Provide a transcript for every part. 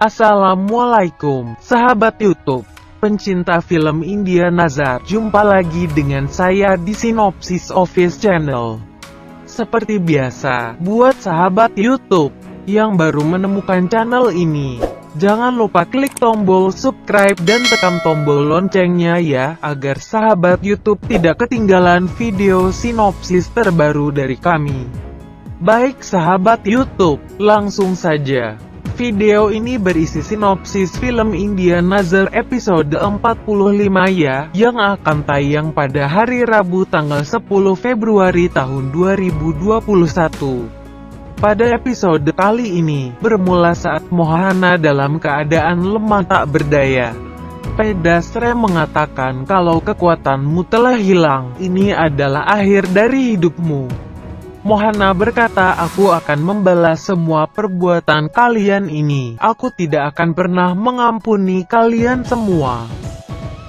Assalamualaikum, sahabat YouTube, pencinta film India Nazar. Jumpa lagi dengan saya di Sinopsis Office Channel. Seperti biasa, buat sahabat YouTube yang baru menemukan channel ini, jangan lupa klik tombol subscribe dan tekan tombol loncengnya ya, agar sahabat YouTube tidak ketinggalan video sinopsis terbaru dari kami. Baik sahabat YouTube, langsung saja. Video ini berisi sinopsis film India Nazar episode 45 ya, yang akan tayang pada hari Rabu tanggal 10 Februari tahun 2021. Pada episode kali ini, bermula saat Mohana dalam keadaan lemah tak berdaya. Pedastre mengatakan kalau kekuatanmu telah hilang, ini adalah akhir dari hidupmu. Mohana berkata, aku akan membalas semua perbuatan kalian ini. Aku tidak akan pernah mengampuni kalian semua.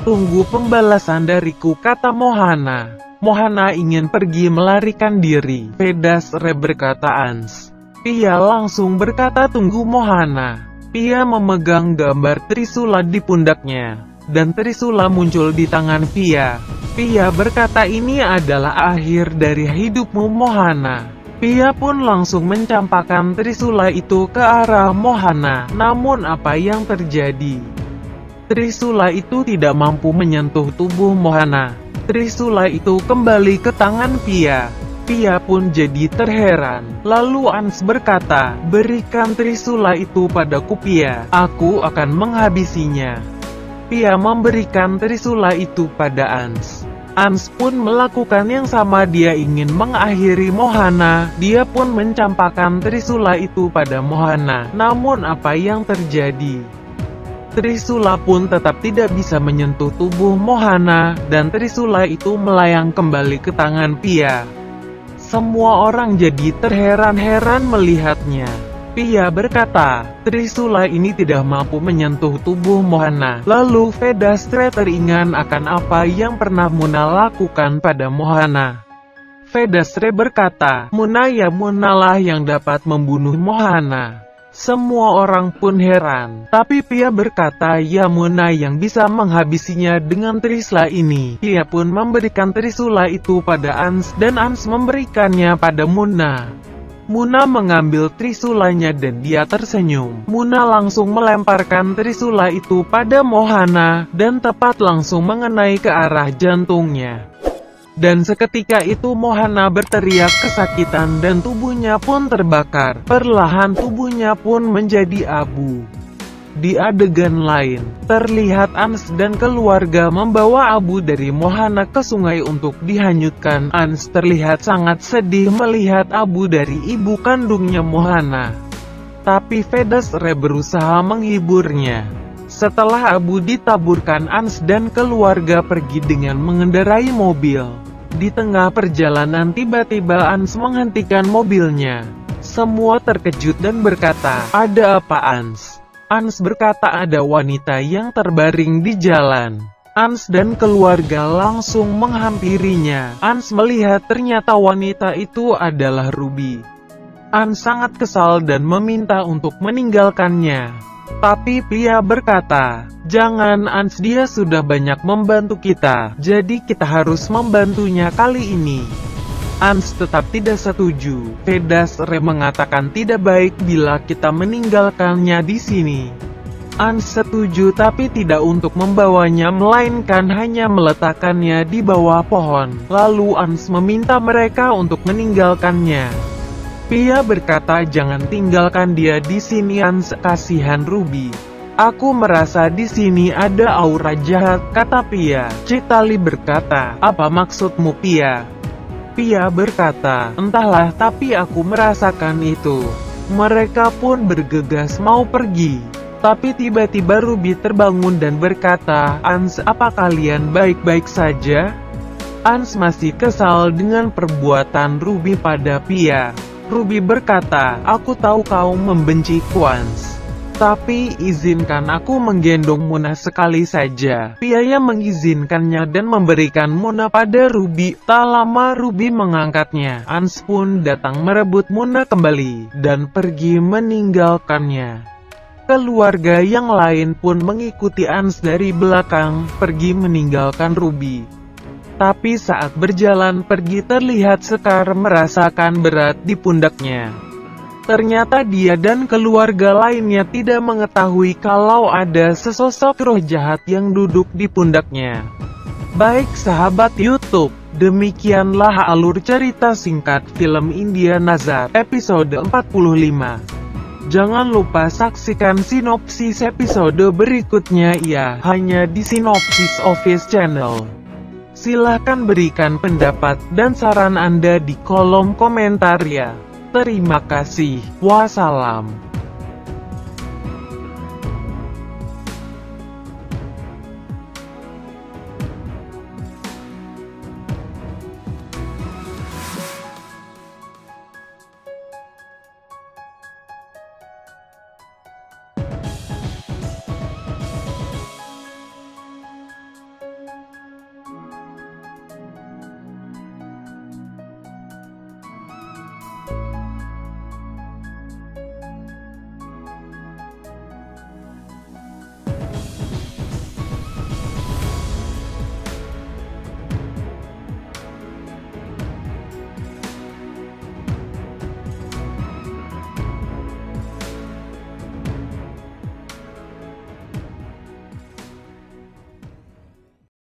Tunggu pembalasan dariku, kata Mohana. Mohana ingin pergi melarikan diri. Pedastre berkata Ans. Pia langsung berkata tunggu Mohana. Pia memegang gambar Trisula di pundaknya, dan Trisula muncul di tangan Pia. Pia berkata ini adalah akhir dari hidupmu Mohana. Pia pun langsung mencampakkan Trisula itu ke arah Mohana. Namun apa yang terjadi? Trisula itu tidak mampu menyentuh tubuh Mohana. Trisula itu kembali ke tangan Pia. Pia pun jadi terheran. Lalu Ans berkata, berikan Trisula itu padaku Pia, aku akan menghabisinya. Pia memberikan Trisula itu pada Ans. Ans pun melakukan yang sama, dia ingin mengakhiri Mohana. Dia pun mencampakkan Trisula itu pada Mohana. Namun apa yang terjadi? Trisula pun tetap tidak bisa menyentuh tubuh Mohana, dan Trisula itu melayang kembali ke tangan Pia. Semua orang jadi terheran-heran melihatnya. Pia berkata, Trisula ini tidak mampu menyentuh tubuh Mohana. Lalu Pedastre teringat akan apa yang pernah Muna lakukan pada Mohana. Pedastre berkata, Muna ya, Munalah yang dapat membunuh Mohana. Semua orang pun heran, tapi Pia berkata ya, Muna yang bisa menghabisinya dengan Trisula ini. Pia pun memberikan Trisula itu pada Ans, dan Ans memberikannya pada Muna. Muna mengambil Trisulanya dan dia tersenyum. Muna langsung melemparkan Trisula itu pada Mohana, dan tepat langsung mengenai ke arah jantungnya. Dan seketika itu Mohana berteriak kesakitan dan tubuhnya pun terbakar. Perlahan tubuhnya pun menjadi abu. Di adegan lain, terlihat Ans dan keluarga membawa abu dari Mohana ke sungai untuk dihanyutkan. Ans terlihat sangat sedih melihat abu dari ibu kandungnya Mohana. Tapi Pedastre berusaha menghiburnya. Setelah abu ditaburkan, Ans dan keluarga pergi dengan mengendarai mobil. Di tengah perjalanan tiba-tiba Ans menghentikan mobilnya. Semua terkejut dan berkata, ada apa Ans? Ans berkata ada wanita yang terbaring di jalan. Ans dan keluarga langsung menghampirinya. Ans melihat ternyata wanita itu adalah Ruby. Ans sangat kesal dan meminta untuk meninggalkannya. Tapi Pia berkata, jangan Ans, dia sudah banyak membantu kita, jadi kita harus membantunya kali ini. Ans tetap tidak setuju. Pedastre mengatakan tidak baik bila kita meninggalkannya di sini. Ans setuju tapi tidak untuk membawanya, melainkan hanya meletakkannya di bawah pohon. Lalu Ans meminta mereka untuk meninggalkannya. Pia berkata jangan tinggalkan dia di sini Ans, kasihan Ruby. Aku merasa di sini ada aura jahat, kata Pia. Chitali berkata, apa maksudmu Pia? Pia berkata, entahlah tapi aku merasakan itu. Mereka pun bergegas mau pergi. Tapi tiba-tiba Ruby terbangun dan berkata, Ans, apa kalian baik-baik saja? Ans masih kesal dengan perbuatan Ruby pada Pia. Ruby berkata, aku tahu kau membenciku Ans. Tapi izinkan aku menggendong Muna sekali saja. Pia yang mengizinkannya dan memberikan Muna pada Ruby. Tak lama Ruby mengangkatnya. Ans pun datang merebut Muna kembali dan pergi meninggalkannya. Keluarga yang lain pun mengikuti Ans dari belakang, pergi meninggalkan Ruby. Tapi saat berjalan pergi terlihat Sekar merasakan berat di pundaknya. Ternyata dia dan keluarga lainnya tidak mengetahui kalau ada sesosok roh jahat yang duduk di pundaknya. Baik sahabat YouTube, demikianlah alur cerita singkat film India Nazar, episode 45. Jangan lupa saksikan sinopsis episode berikutnya ya, hanya di Sinopsis Office Channel. Silahkan berikan pendapat dan saran Anda di kolom komentar ya. Terima kasih, wassalam.